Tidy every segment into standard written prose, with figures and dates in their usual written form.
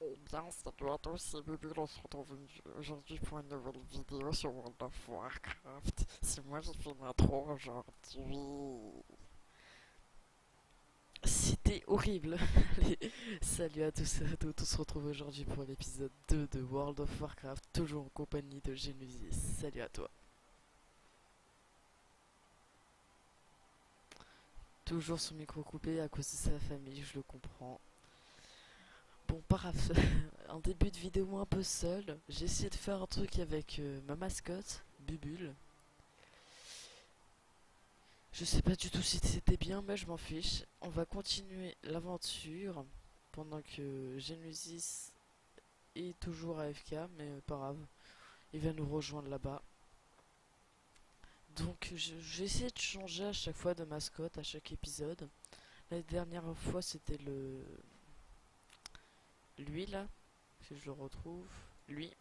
Eh bien, salut à tous, c'est Bubble, on se retrouve aujourd'hui pour une nouvelle vidéo sur World of Warcraft. C'est moi qui fais l'intro aujourd'hui. C'était horrible. Allez, salut à tous et à toutes, on se retrouve aujourd'hui pour l'épisode 2 de World of Warcraft, toujours en compagnie de Genesis. Salut à toi. Toujours son micro coupé à cause de sa famille, je le comprends. Bon, bref, un début de vidéo un peu seul. J'ai essayé de faire un truc avec ma mascotte, Bubule. Je sais pas du tout si c'était bien, mais je m'en fiche. On va continuer l'aventure pendant que Genesis est toujours AFK, mais pas grave. Il va nous rejoindre là-bas. Donc je vais essayer de changer à chaque fois de mascotte, à chaque épisode. La dernière fois c'était lui là, si je le retrouve. Lui.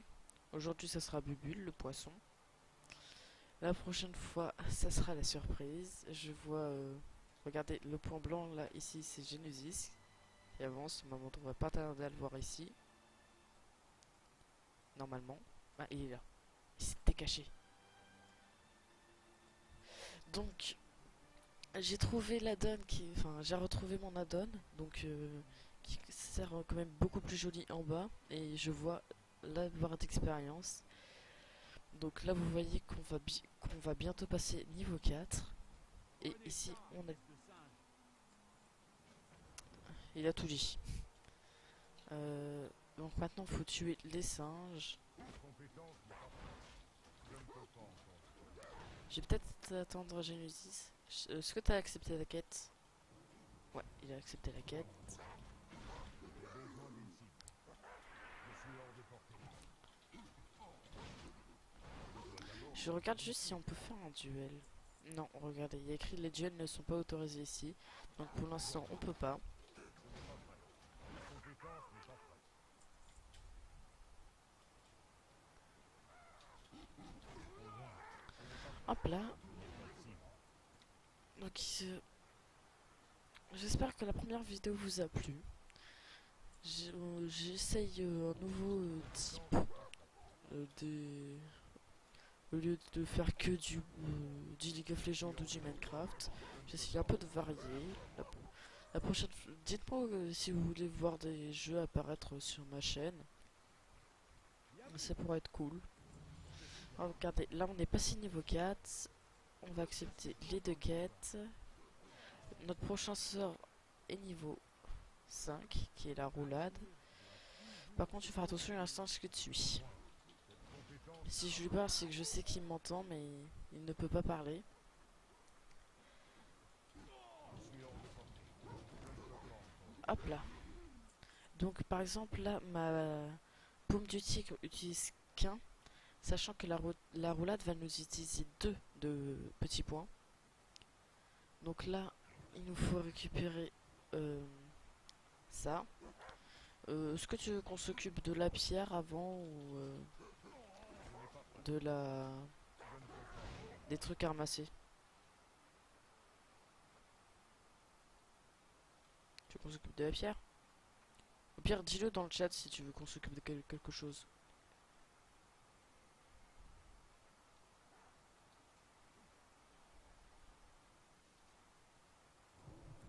Aujourd'hui ça sera Bubule, le poisson. La prochaine fois ça sera la surprise. Je vois... regardez, le point blanc là, ici c'est Genesis qui avance. Maman, on va pas tarder à le voir ici. Normalement. Ah, il est là. Il s'était caché. Donc, j'ai trouvé l'addon qui... Enfin, j'ai retrouvé mon addon. Donc, qui sert quand même beaucoup plus joli en bas. Et je vois la barre d'expérience. Donc là, vous voyez qu'on va bientôt passer niveau 4. Et ici, on est... Il a tout dit. Donc maintenant, il faut tuer les singes. Je vais peut-être attendre Genesis. Est-ce que tu as accepté la quête? Ouais, il a accepté la quête. Je regarde juste si on peut faire un duel. Non, regardez, il y a écrit les duels ne sont pas autorisés ici. Donc pour l'instant, on peut pas. Hop là. Donc j'espère que la première vidéo vous a plu. J'essaye un nouveau type de... Au lieu de faire que du League of Legends ou du Minecraft, j'essaye un peu de varier. La prochaine, dites-moi si vous voulez voir des jeux apparaître sur ma chaîne. Ça pourrait être cool. Alors, regardez, là on est passé niveau 4. On va accepter les deux quêtes. Notre prochain sort est niveau 5, qui est la roulade. Par contre, je vais faire attention à l'instant ce que tu suis. Si je lui parle, c'est que je sais qu'il m'entend, mais il ne peut pas parler. Hop là. Donc par exemple là, ma paume du tigre utilise qu'un, sachant que la roulade va nous utiliser deux de petits points. Donc là, il nous faut récupérer ça. Est-ce que tu veux qu'on s'occupe de la pierre avant ou de la... des trucs à ramasser? Tu veux qu'on s'occupe de la pierre? Au pire, dis-le dans le chat si tu veux qu'on s'occupe de quelque chose.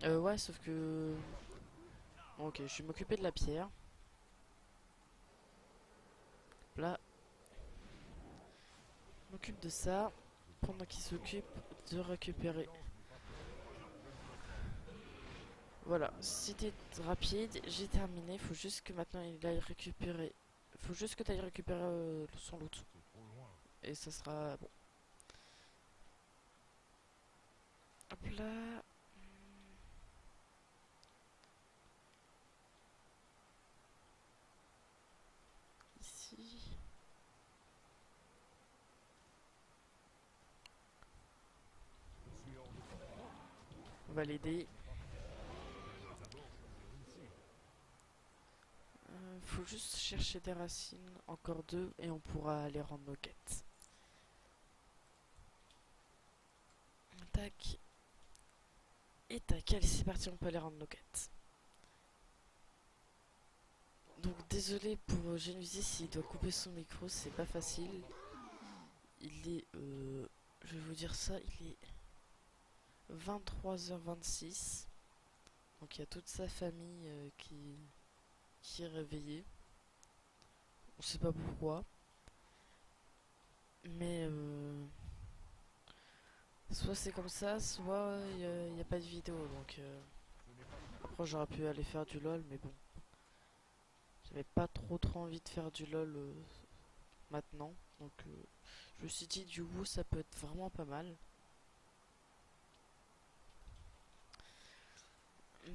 Ouais, sauf que... Bon, ok, je vais m'occuper de la pierre. Là, je m'occupe de ça pendant qu'il s'occupe de récupérer. Voilà, c'était rapide, j'ai terminé. Faut juste que maintenant il aille récupérer. Faut juste que tu ailles récupérer son loot. Et ça sera bon. Hop là. Ici. On va l'aider. Faut juste chercher des racines. Encore deux. Et on pourra aller rendre nos quêtes. Tac. Et tac. Allez, c'est parti, on peut aller rendre nos quêtes. Donc Donc désolé pour Genuisi s'il doit couper son micro, c'est pas facile. Il est, je vais vous dire ça, il est 23h26. Donc il y a toute sa famille qui est réveillée. On sait pas pourquoi. Mais soit c'est comme ça, soit il n'y a pas de vidéo. Donc après j'aurais pu aller faire du LOL, mais bon. J'avais pas trop envie de faire du LOL maintenant. Donc je me suis dit du coup ça peut être vraiment pas mal.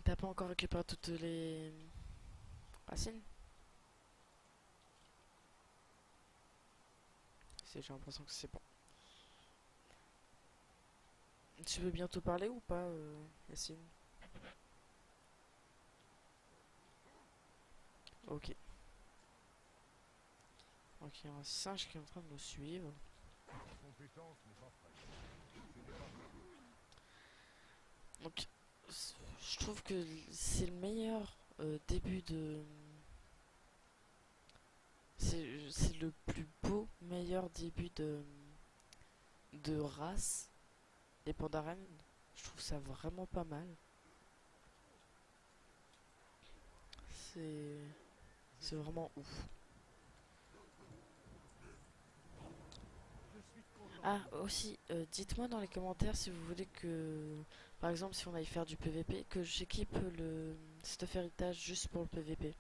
T'as pas encore récupéré toutes les racines? J'ai l'impression que c'est bon. Tu veux bientôt parler ou pas, Yacine? Ok. Donc il y a un singe qui est en train de nous suivre. Donc je trouve que c'est le meilleur début de... C'est le plus beau, meilleur début de race. Les Pandaren, je trouve ça vraiment pas mal. C'est vraiment ouf. Ah, aussi, dites-moi dans les commentaires si vous voulez que, par exemple, si on aille faire du PVP, que j'équipe le stuff héritage juste pour le PVP.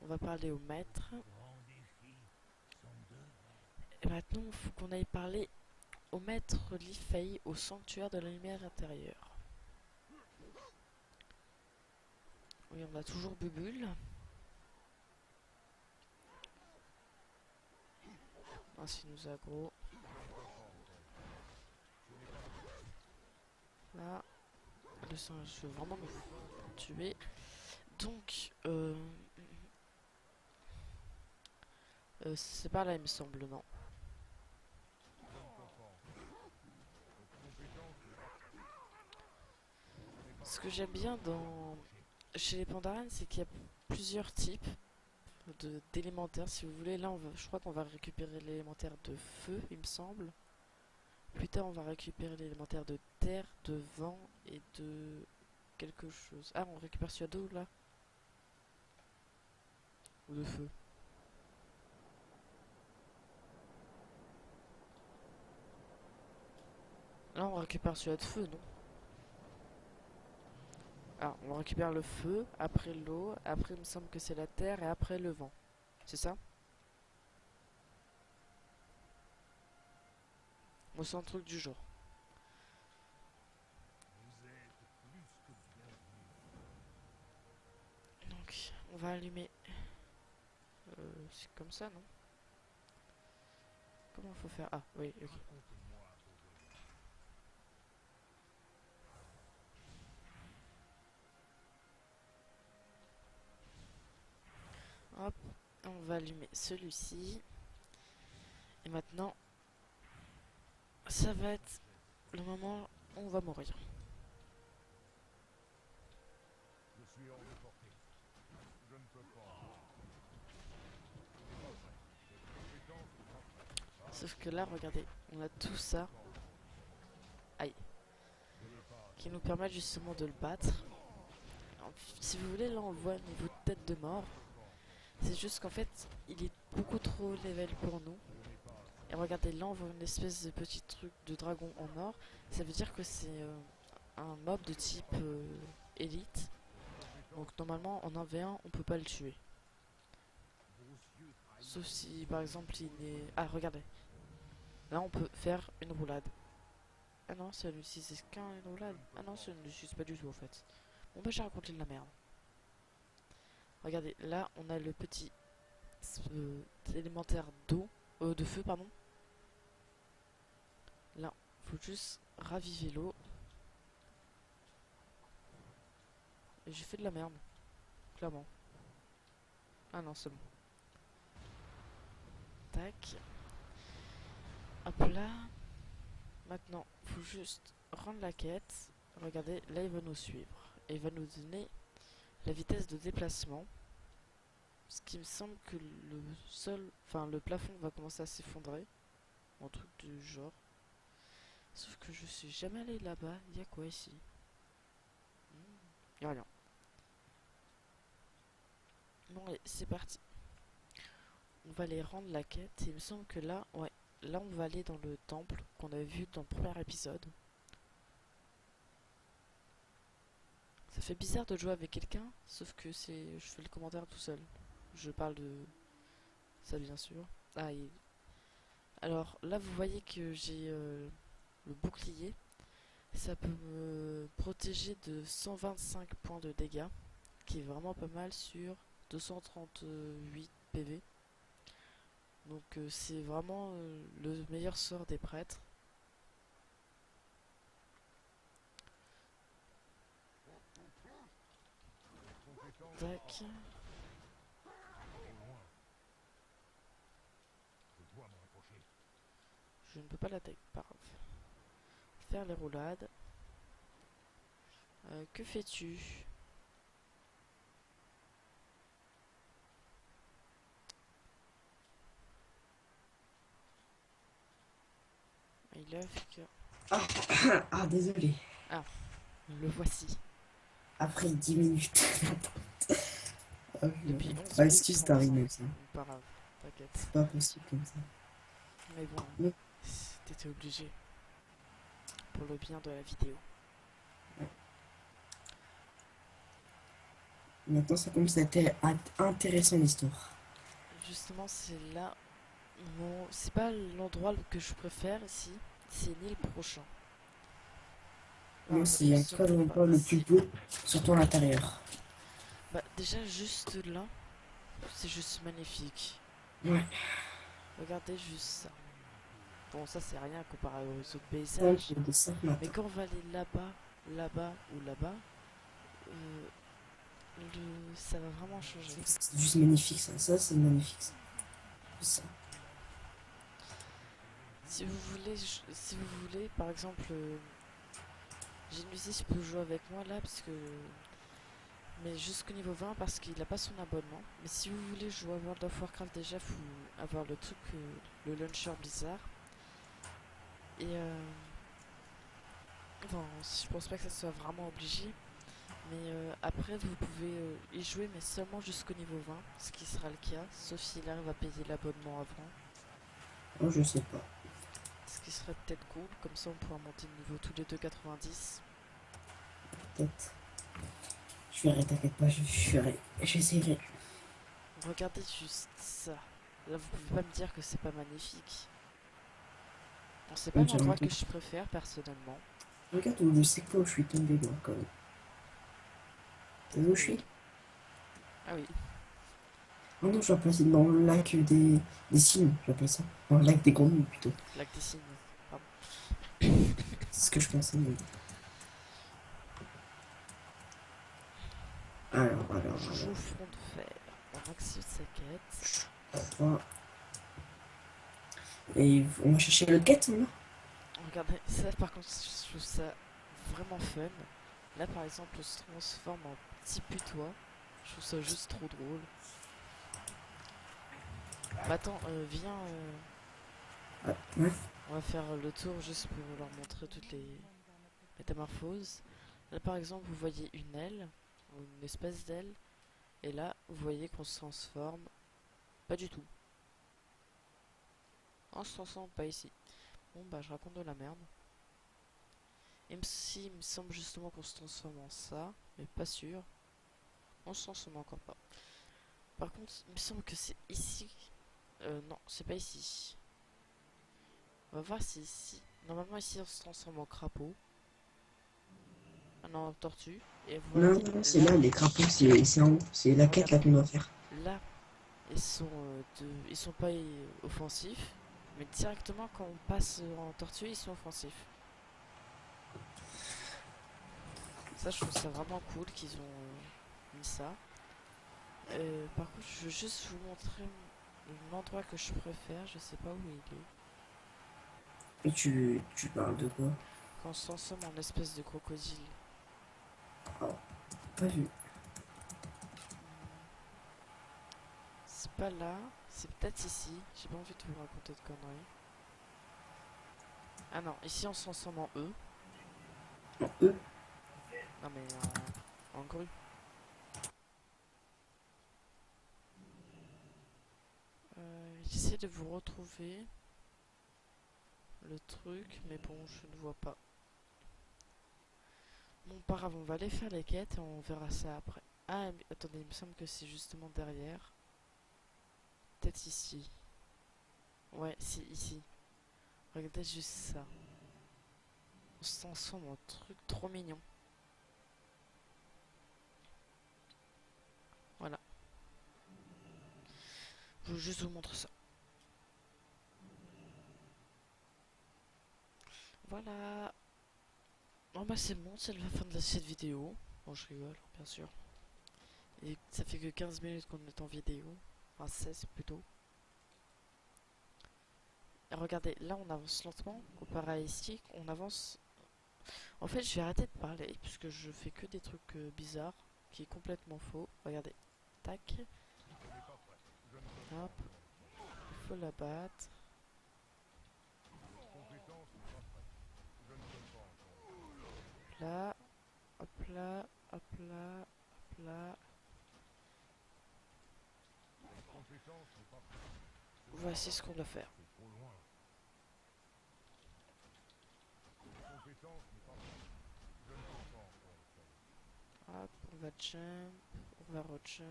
On va parler au maître. Et maintenant, il faut qu'on aille parler au maître Li Fei au sanctuaire de la lumière intérieure. Oui, on a toujours Bubule. Ainsi nous aggro. Là, le singe veut vraiment nous tuer. Donc, c'est pas là, il me semble, non. Ce que j'aime bien chez les Pandaren, c'est qu'il y a plusieurs types d'élémentaires, si vous voulez. Là, je crois qu'on va récupérer l'élémentaire de feu, il me semble. Plus tard, on va récupérer l'élémentaire de terre, de vent et de quelque chose. Ah, on récupère celui d'eau, là? Ou de feu? Là, on récupère celui de feu, non? Ah, on récupère le feu, après l'eau, après il me semble que c'est la terre et après le vent. C'est ça? Moi, c'est un truc du genre. Donc, on va allumer. C'est comme ça, non? Comment faut faire? Ah, oui, ok. Hop, on va allumer celui-ci. Et maintenant, ça va être le moment où on va mourir. Sauf que là, regardez, on a tout ça. Aïe. Qui nous permet justement de le battre. Alors, si vous voulez, là on le voit au niveau de tête de mort. C'est juste qu'en fait, il est beaucoup trop level pour nous. Et regardez, là on voit une espèce de petit truc de dragon en or. Ça veut dire que c'est un mob de type élite. Donc normalement en 1v1 on peut pas le tuer. Sauf si par exemple il est... Ah regardez. Là on peut faire une roulade. Ah non, ça n'utilise qu'une roulade. Ah non, ça ne l'utilise pas du tout en fait. Bon bah j'ai raconté de la merde. Regardez, là on a le petit élémentaire d'eau, de feu pardon. Là, faut juste raviver l'eau. Et j'ai fait de la merde, clairement. Ah non, c'est bon. Tac. Hop là. Maintenant, faut juste rendre la quête. Regardez, là il va nous suivre. Et il va nous donner la vitesse de déplacement. Ce qui me semble que le sol, enfin le plafond va commencer à s'effondrer. Un truc du genre. Sauf que je suis jamais allé là-bas. Il y a quoi ici? Il y a rien. Bon, allez, c'est parti. On va aller rendre la quête. Et il me semble que là, ouais, là on va aller dans le temple qu'on a vu dans le premier épisode. Ça fait bizarre de jouer avec quelqu'un, sauf que je fais le commentaire tout seul. Je parle de ça bien sûr. Ah, alors là vous voyez que j'ai le bouclier. Ça peut me protéger de 125 points de dégâts, qui est vraiment pas mal sur 238 PV. Donc c'est vraiment le meilleur sort des prêtres. Tac. Je ne peux pas l'attaquer, pas grave. Faire les roulades. Que fais-tu? Il a fait que... Ah, ah, désolé. Ah, le voici. Après 10 minutes. Depuis 11 Bah, minutes excuse, sans t'arrives sang. même ça. Pas grave, t'inquiète. C'est pas possible comme ça. Mais bon, Oui. t'étais obligé. Pour le bien de la vidéo. Maintenant, ça commence à être intéressant l'histoire. Justement, c'est là... Bon, c'est pas l'endroit que je préfère ici. C'est l'île prochain. Moi, Alors, c'est en tout cas l'endroit le plus beau, surtout à l'intérieur. bah, déjà, juste là, c'est juste magnifique. Ouais. Regardez juste ça. Bon, ça, c'est rien comparé aux autres Donc, paysages. de 5 Mais matins. quand on va aller là-bas, là-bas ou là-bas, euh, ça va vraiment changer. C'est juste magnifique, ça. Ça, c'est magnifique, ça. Ça. Si vous voulez, si vous voulez, par exemple, j'ai une musique peut jouer avec moi là, parce que mais jusqu'au niveau 20 parce qu'il n'a pas son abonnement. Mais si vous voulez jouer à World of Warcraft déjà, faut avoir le truc, le launcher Blizzard. Et bon, je pense pas que ça soit vraiment obligé. Mais après, vous pouvez y jouer, mais seulement jusqu'au niveau 20, ce qui sera le cas, sauf s'il arrive à payer l'abonnement avant. Oh, je sais pas. Ce qui serait peut-être cool, comme ça on pourra monter de niveau tous les 2,90. Peut-être. Je verrai, t'inquiète pas, je ferai. J'essaierai. Regardez juste ça. Là, vous pouvez pas me dire que c'est pas magnifique. Bon, c'est pas l'endroit que je préfère personnellement. Regarde où je sais pas où je suis tombé, moi, quand même. T'as vu où je suis? Ah oui. Oh non, je vais passer dans le lac des cygnes, j'appelle ça. Dans le lac des grenouilles, plutôt. Lac des Cygnes. Pardon. C'est ce que je pensais, mais... Alors. Joue front de fer. On accède sa quête. Voilà. Et on va chercher le quête, là. Regardez, ça par contre, je trouve ça vraiment fun. Là par exemple, on se transforme en petit putois. Je trouve ça juste trop drôle. Bah attends, viens, Ah, ouais. on va faire le tour juste pour leur montrer toutes les métamorphoses. Là par exemple, vous voyez une aile, ou une espèce d'aile. Et là, vous voyez qu'on se transforme. Pas du tout. On se transforme pas ici. Bon bah je raconte de la merde. Il me semble justement qu'on se transforme en ça, mais pas sûr. On se transforme encore pas. Par contre, il me semble que c'est ici. Non, c'est pas ici. On va voir si ici. Normalement ici on se transforme en crapaud. Ah non, en tortue. Et voilà. Non, c'est là, les crapauds, c'est en haut. C'est la quête, là, qu'on doit faire. Là, ils sont pas offensifs. Mais directement quand on passe en tortue, ils sont offensifs. Ça, je trouve ça vraiment cool qu'ils ont mis ça. Par contre, je veux juste vous montrer l'endroit que je préfère. Je sais pas où il est. Et tu parles de quoi? Quand on se transforme en espèce de crocodile. Oh, pas vu. pas là, c'est peut-être ici. J'ai pas envie de vous raconter de conneries. Ah non, ici on se transforme en E. E. Non mais en grue. J'essaie de vous retrouver le truc, mais bon, je ne vois pas. Bon, pas grave, on va aller faire les quêtes et on verra ça après. Ah, mais attendez, il me semble que c'est justement derrière. Peut-être ici. Ouais, c'est ici. Regardez juste ça. On se transforme en truc trop mignon. Voilà. Je veux juste vous montrer ça. Voilà. Bon bah c'est bon, c'est la fin de cette vidéo. Bon, je rigole, bien sûr. Et ça fait que 15 minutes qu'on est en vidéo. Enfin 16 plutôt. Et regardez, là on avance lentement. Comparé à ici, on avance. En fait, je vais arrêter de parler puisque je fais que des trucs bizarres. Qui est complètement faux. Regardez. Tac. Hop. Il faut la battre. Là. Hop là. Hop là. Hop là. Voici ce qu'on doit faire. Hop, on va jump, on va rejump.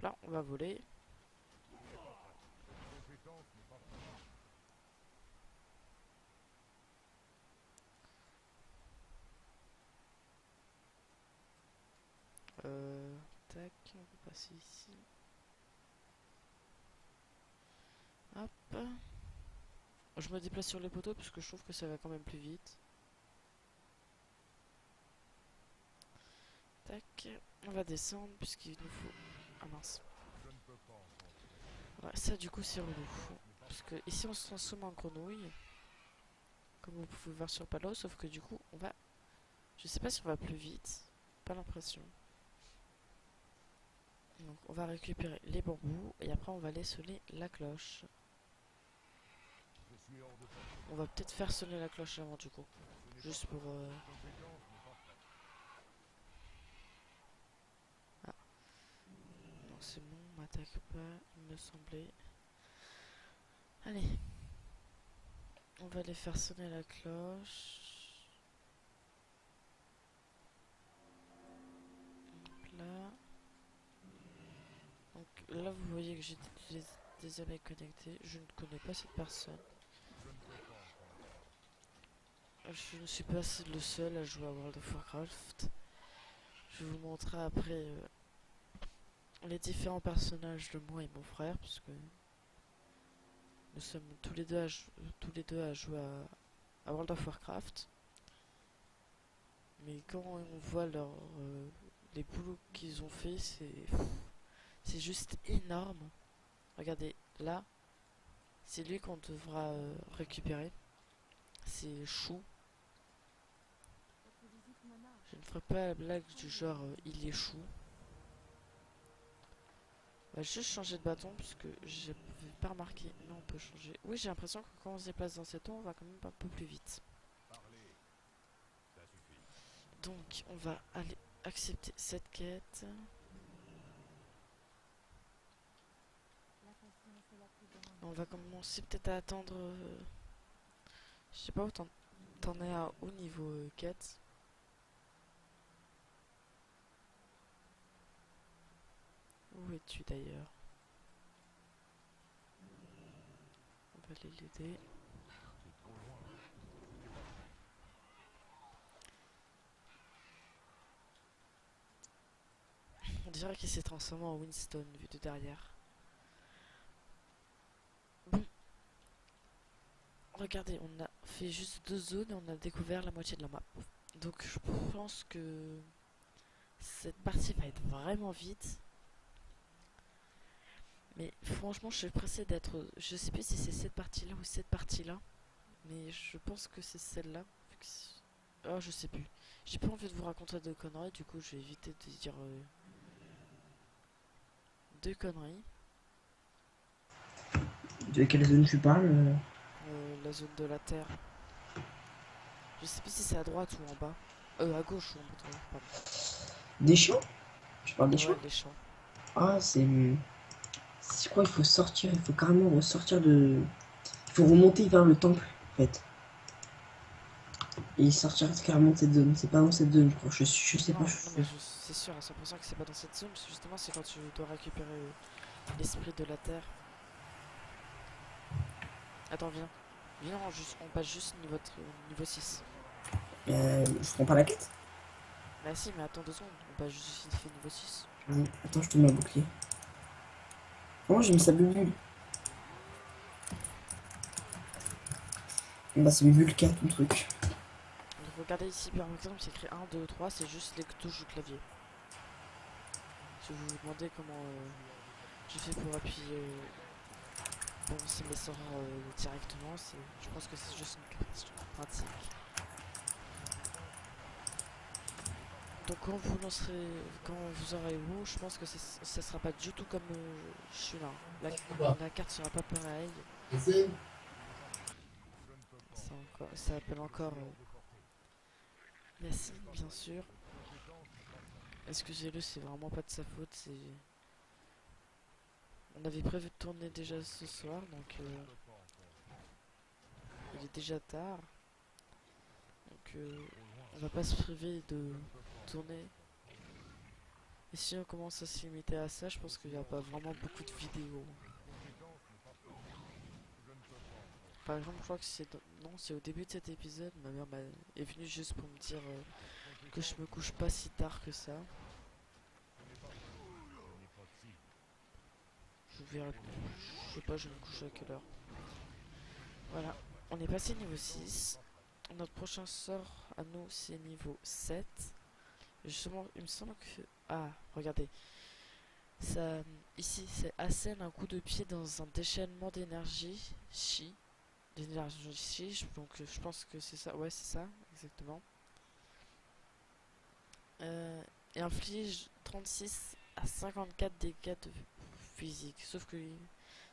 Là, on va voler. Tac, on va passer ici. Hop. Je me déplace sur les poteaux parce que je trouve que ça va quand même plus vite. Tac. On va descendre puisqu'il nous faut... Ah mince. Ouais, ça du coup c'est relou. Parce que ici on se transforme en grenouille. Comme vous pouvez voir sur le panneau. Sauf que du coup on va... Je sais pas si on va plus vite. Pas l'impression. Donc on va récupérer les bambous. Et après on va aller sonner la cloche. On va peut-être faire sonner la cloche avant du coup. Juste pour... Ah. Non c'est bon, on m'attaque pas, il me semblait. Allez. On va aller faire sonner la cloche. Hop là. Donc là vous voyez que j'ai des amis connectés. Je ne connais pas cette personne. Je ne suis pas le seul à jouer à World of Warcraft. Je vous montrerai après les différents personnages de moi et mon frère, puisque nous sommes tous les deux à jouer à World of Warcraft. Mais quand on voit les boulots qu'ils ont fait, c'est juste énorme. Regardez, là, c'est lui qu'on devra récupérer. C'est Chou. Je ne ferai pas la blague du genre il est chou. On va juste changer de bâton parce que j'ai pas remarqué. Non, on peut changer. Oui, j'ai l'impression que quand on se déplace dans cette eau, on va quand même un peu plus vite. Donc, on va aller accepter cette quête. On va commencer peut-être à attendre. Je sais pas où t'en es à haut niveau quête. Où es-tu d'ailleurs? On va aller l'aider. On dirait qu'il s'est transformé en Winston vu de derrière. Bon. Regardez, on a fait juste 2 zones et on a découvert la moitié de la map. Donc je pense que cette partie va être vraiment vite. Mais franchement, je suis pressée d'être... Je sais plus si c'est cette partie-là ou cette partie-là. Mais je pense que c'est celle-là. Oh, je sais plus. J'ai pas envie de vous raconter de conneries, du coup, je vais éviter de dire deux conneries. De quelle zone tu parles? La zone de la Terre. Je sais plus si c'est à droite ou en bas. À gauche ou en bas, pardon. Des champs? Tu parles des champs? Ouais, les champs. Ah, c'est. Je crois qu'il faut sortir, il faut carrément ressortir de. Il faut remonter vers le temple, en fait. Et sortir carrément de cette zone. C'est pas dans cette zone, je crois. Je sais pas. Non, non, mais c'est sûr à 100% que c'est pas dans cette zone, parce que justement, c'est quand tu dois récupérer l'esprit de la Terre. Attends, viens. Viens, on passe juste niveau 6. Je prends pas la quête? Bah si, mais attends 2 secondes, on passe juste vite fait niveau 6. Vas-y, attends, je te mets un bouclier. Oh, j'ai mis sa bulle. Bah, c'est bulle 4, ton truc. Donc regardez ici, par exemple, c'est écrit 1, 2, 3, c'est juste les touches du clavier. Si vous vous demandez comment j'ai fait pour appuyer bon, c'est mes sorts directement, je pense que c'est juste une question pratique. Donc quand vous aurez WoW, je pense que ça sera pas du tout comme je suis là. La carte sera pas pareille. Ça appelle encore Yacine, bien sûr. Excusez-le, c'est vraiment pas de sa faute. On avait prévu de tourner déjà ce soir, donc il est déjà tard. Donc on va pas se priver de tourner. Et si on commence à se limiter à ça, je pense qu'il n'y a pas vraiment beaucoup de vidéos. Par exemple, je crois que c'est au début de cet épisode, ma mère est venue juste pour me dire que je me couche pas si tard que ça. Je verrai, je sais pas, je me couche à quelle heure. Voilà, on est passé niveau 6. Notre prochain sort à nous, c'est niveau 7. Justement, il me semble que... Ah, regardez. Ça, ici, c'est assène un coup de pied dans un déchaînement d'énergie. Donc je pense que c'est ça. Ouais, c'est ça, exactement. Et inflige 36 à 54 dégâts de physique. Sauf que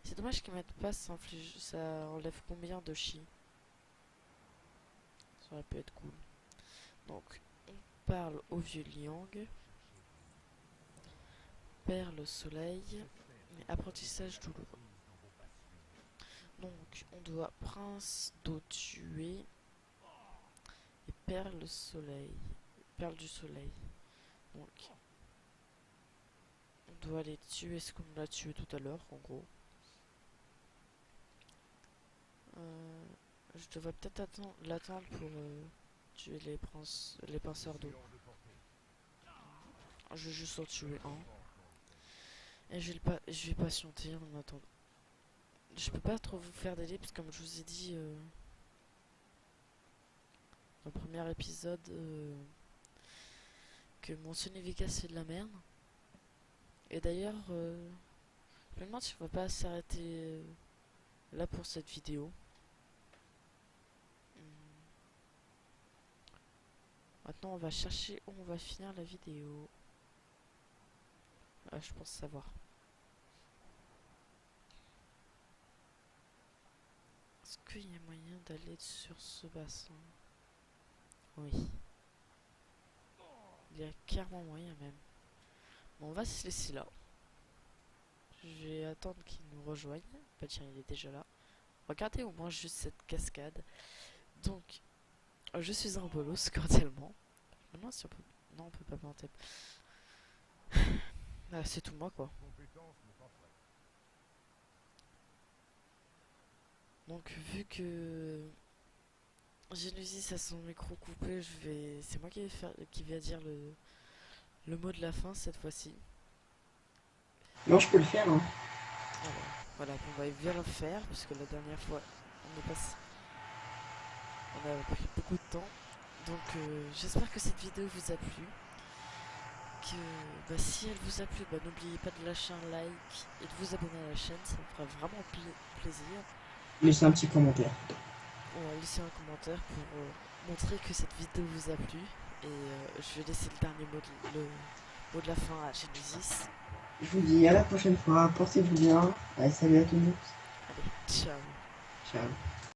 c'est dommage qu'ils mettent pas ça, ça enlève combien de chi. Ça aurait pu être cool. Donc, on parle au vieux Liang. Perle soleil. Mais apprentissage douloureux. Donc, on doit prince d'eau tuer. Et perle soleil. Perle du soleil. Donc, on doit les tuer ce qu'on a tué tout à l'heure, en gros. Je devrais peut-être l'attendre pour tuer les pinceurs d'eau. Je vais juste en tuer un. Et je vais patienter en attendant. Je peux pas trop vous faire des parce que comme je vous ai dit dans le premier épisode que mon Sony Vegas c'est de la merde. Et d'ailleurs, je me demande si on va pas s'arrêter là pour cette vidéo. Maintenant, on va chercher où on va finir la vidéo. Ah, je pense savoir. Est-ce qu'il y a moyen d'aller sur ce bassin? Oui. Il y a clairement moyen même. Bon, on va se laisser là. Je vais attendre qu'il nous rejoigne. Bah tiens, il est déjà là. Regardez au moins juste cette cascade. Donc, je suis un bolos cordialement. Maintenant, si on peut... Non, on peut pas planter. Ah, c'est tout moi quoi. Donc, vu que Genesis a son micro coupé, c'est moi qui vais dire le mot de la fin cette fois-ci. Non, je peux le faire, hein. Alors, voilà, on va bien le faire parce que la dernière fois, on a pris beaucoup de temps. Donc, j'espère que cette vidéo vous a plu. Si elle vous a plu, n'oubliez pas de lâcher un like et de vous abonner à la chaîne, ça me fera vraiment plaisir. Laissez un petit commentaire. laisser un commentaire pour montrer que cette vidéo vous a plu. Et je vais laisser le dernier mot le mot de la fin à Genesis. Je vous dis à la prochaine fois, portez-vous bien. Allez, salut à tous. Allez, ciao. Ciao.